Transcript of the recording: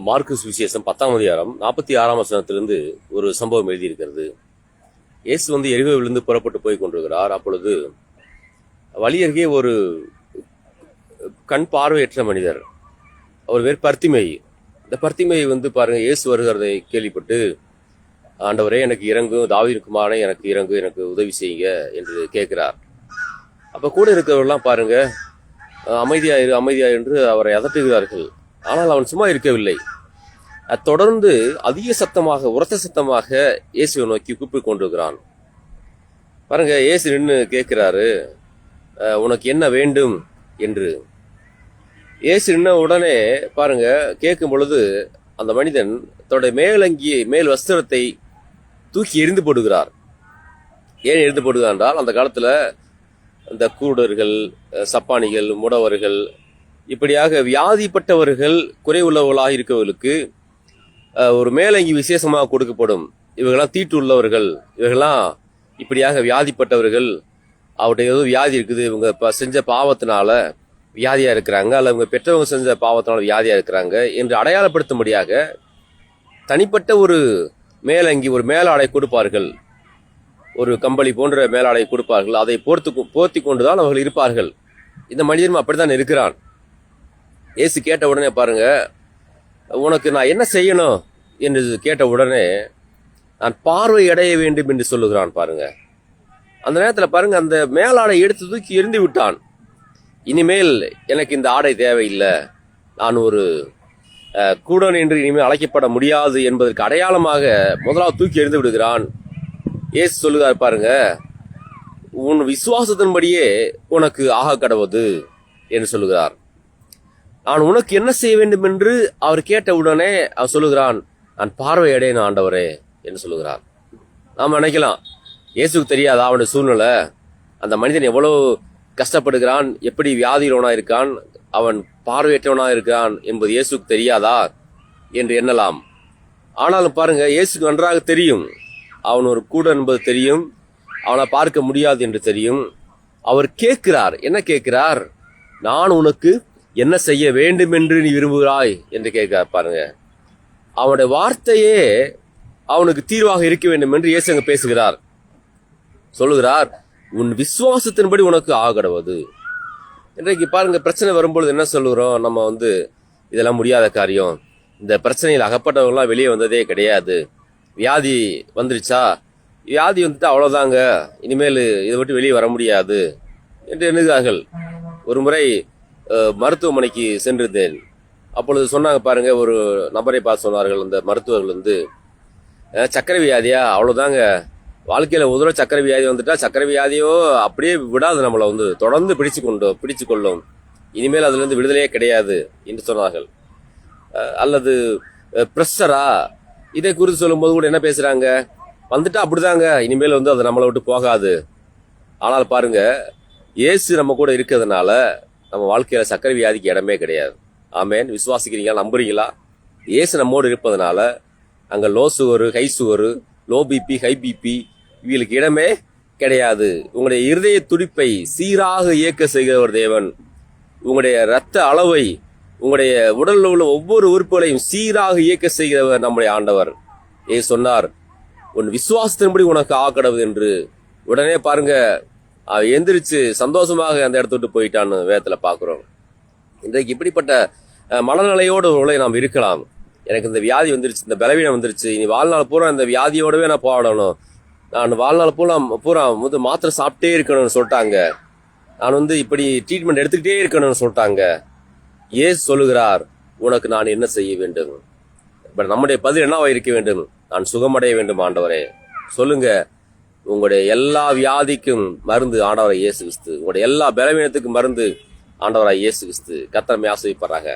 Mark சுவிசேஷம் 10ஆம் அதிகாரம் 46ஆம் வசனத்திலிருந்து ஒரு சம்பவம் எழுதியிருக்கிறது. இயேசு எரிகோவிலிருந்து புறப்பட்டு போய் கொண்டிருக்கிறார். அப்பொழுது வழி அருகே ஒரு கண் பார்வையற்ற மனிதர், அவர் பேர் பர்த்திமை. இந்த பர்த்திமை பாருங்க, இயேசு வருகிறதை கேள்விப்பட்டு, ஆண்டவரே எனக்கு இறங்கும், தாவீது குமாரனே எனக்கு இறங்கு, எனக்கு உதவி செய்யுங்க என்று கேட்கிறார். அப்ப கூட இருக்கிறவர்கள்லாம் பாருங்க, அமைதியாயிரு அமைதியாயிரு என்று அவரை அதட்டுகிறார்கள். ஆனால் அவன் சும்மா இருக்கவில்லை. தொடர்ந்து அதிக சத்தமாக, உரத்த சத்தமாக இயேசுவை நோக்கி கூப்பிட்டு கொண்டிருக்கிறான். பாருங்க, இயேசு நின்று கேட்கிறாரு, உனக்கு என்ன வேண்டும் என்று. இயேசு நின்ன உடனே பாருங்க, கேட்கும் பொழுது அந்த மனிதன் தன்னுடைய மேல் வஸ்திரத்தை தூக்கி எரிந்து போடுகிறார். ஏன் எரிந்து போடுகிறார் என்றால், அந்த காலத்துல இந்த கூடர்கள், சப்பானிகள், முடவர்கள், இப்படியாக வியாதிப்பட்டவர்கள், குறைவுள்ளவர்களாக இருக்கவர்களுக்கு ஒரு மேலங்கி விசேஷமாக கொடுக்கப்படும். இவர்களாம் தீட்டு உள்ளவர்கள், இவர்களாம் இப்படியாக வியாதிப்பட்டவர்கள், அவருடைய ஏதோ வியாதி இருக்குது, இவங்க செஞ்ச பாவத்தினால வியாதியா இருக்கிறாங்க, அல்ல இவங்க பெற்றவங்க செஞ்ச பாவத்தினால வியாதியா இருக்கிறாங்க என்று அடையாளப்படுத்தும்படியாக தனிப்பட்ட ஒரு மேலங்கி, ஒரு மேலாடை கொடுப்பார்கள். ஒரு கம்பளி போன்ற மேலாடை கொடுப்பார்கள். அதை போர்த்தி கொண்டுதான் அவர்கள் இருப்பார்கள். இந்த மனிதனும் அப்படித்தான் இருக்கிறான். இயேசு கேட்ட உடனே பாருங்க, உனக்கு நான் என்ன செய்யணும் என்று கேட்ட உடனே, நான் பார்வை அடைய வேண்டும் என்று சொல்லுகிறான். பாருங்க, அந்த நேரத்தில் பாருங்க, அந்த மேலாடை எடுத்து தூக்கி எரிந்து விட்டான். இனிமேல் எனக்கு இந்த ஆடை தேவையில்லை, நான் ஒரு கூடன் என்று இனிமேல் அழைக்கப்பட முடியாது என்பதற்கு அடையாளமாக முதலாவது தூக்கி எறிந்து விடுகிறான். இயேசு சொல்லுகிறார் பாருங்க, உன் விசுவாசத்தின்படியே உனக்கு ஆக கடவுது என்று சொல்லுகிறார். நான் உனக்கு என்ன செய்ய வேண்டும் என்று அவர் கேட்ட உடனே அவர் சொல்லுகிறான், நான் பார்வை அடையணும் ஆண்டவரே என்று சொல்லுகிறார். நாம் நினைக்கலாம், இயேசுக்கு தெரியாதா அவனுடைய சூழ்நிலை, அந்த மனிதன் எவ்வளவு கஷ்டப்படுகிறான், எப்படி வியாதியிலவனா இருக்கான், அவன் பார்வையற்றவனா இருக்கான் என்பது இயேசுக்கு தெரியாதா என்று எண்ணலாம். ஆனாலும் பாருங்க, இயேசுக்கு நன்றாக தெரியும், அவன் ஒரு கூட என்பது தெரியும், அவனை பார்க்க முடியாது என்று தெரியும். அவர் கேட்கிறார், என்ன கேட்கிறார்? நான் உனக்கு என்ன செய்ய வேண்டும் என்று நீ விரும்புகிறாய் என்று கேட்கிறார். பாருங்க, அவனுடைய வார்த்தையே அவனுக்கு தீர்வாக இருக்க வேண்டும் என்று இயேசு அங்க பேசுகிறார். சொல்லுகிறார், உன் விசுவாசத்தின்படி உனக்கு ஆகடவது. இன்றைக்கு பாருங்க, பிரச்சனை வரும்பொழுது என்ன சொல்லுகிறோம்? நம்ம இதெல்லாம் முடியாத காரியம், இந்த பிரச்சனையில் அகப்பட்டவங்களாம் வெளியே வந்ததே கிடையாது, வியாதி வந்துருச்சா, வியாதி அவ்வளவுதாங்க, இனிமேல் இதை விட்டு வெளியே வர முடியாது என்று எண்ணுகிறார்கள். ஒரு முறை மருத்துவமனைக்கு சென்றிருந்தேன். அப்பொழுது சொன்னாங்க பாருங்க, ஒரு நபரை பார்த்து சொன்னார்கள் அந்த மருத்துவர்கள், சக்கரை வியாதியா, அவ்வளவுதாங்க, வாழ்க்கையில ஒரு தடவை சக்கரை வியாதி வந்துட்டா சக்கரை வியாதியோ அப்படியே விடாது, நம்மளை தொடர்ந்து பிடிச்சு கொள்ளும், இனிமேல் அதுல இருந்து விடுதலையே கிடையாது என்று சொன்னார்கள். அல்லது பிரஷரா, இதை குறித்து சொல்லும் போது கூட என்ன பேசுறாங்க, வந்துட்டா அப்படிதாங்க, இனிமேல் அது நம்மளை விட்டு போகாது. ஆனால் பாருங்க, இயேசு நம்ம கூட இருக்கிறதுனால நம்ம வாழ்க்கையில சக்கரை வியாதிக்கு இடமே கிடையாது. ஆமேன். விசுவாசிக்கிறீங்களா? நம்புறீங்களா? இயேசு நம்மோடு இருப்பதனால அங்க low sugar, high sugar, low BP, high BP இவங்களுக்கு இடமே கிடையாது. உங்களுடைய இருதய துடிப்பை சீராக இயக்க செய்கிறவர் தேவன். உங்களுடைய இரத்த அளவை, உங்களுடைய உடலில் உள்ள ஒவ்வொரு உறுப்புகளையும் சீராக இயக்க செய்கிறவர் நம்முடைய ஆண்டவர். ஏ சொன்னார், உன் விசுவாசத்தின்படி உனக்கு ஆக்கடவு என்று. உடனே பாருங்க, எந்திரிச்சு சந்தோஷமாக அந்த இடத்த விட்டு போயிட்டான்னு வேதத்துல பாக்குறோம். இன்றைக்கு இப்படிப்பட்ட மனநிலையோடு நாம் இருக்கலாம். எனக்கு இந்த வியாதி வந்துருச்சு, இந்த பலவீனம் வந்துருச்சு, இனி வாழ்நாள் பூரா இந்த வியாதியோடவே நான் போராடணும், நான் வாழ்நாள் பூரா மாத்திரை சாப்பிட்டே இருக்கணும்னு சொல்லிட்டாங்க, நான் இப்படி ட்ரீட்மெண்ட் எடுத்துக்கிட்டே இருக்கணும்னு சொல்லிட்டாங்க. இயேசு சொல்லுகிறார், உனக்கு நான் என்ன செய்ய வேண்டும்? இப்ப நம்முடைய பதில் என்னவா இருக்க வேண்டும்? நான் சுகமடைய வேண்டும் ஆண்டவரே. சொல்லுங்க, உங்களுடைய எல்லா வியாதிக்கும் மருந்து ஆண்டவராய் இயேசு கிறிஸ்து, உங்களுடைய எல்லா பலவீனத்துக்கும் மருந்து ஆண்டவராய் இயேசு கிறிஸ்து. கர்த்தர் நம்மை ஆசீர்வதிப்பாராக.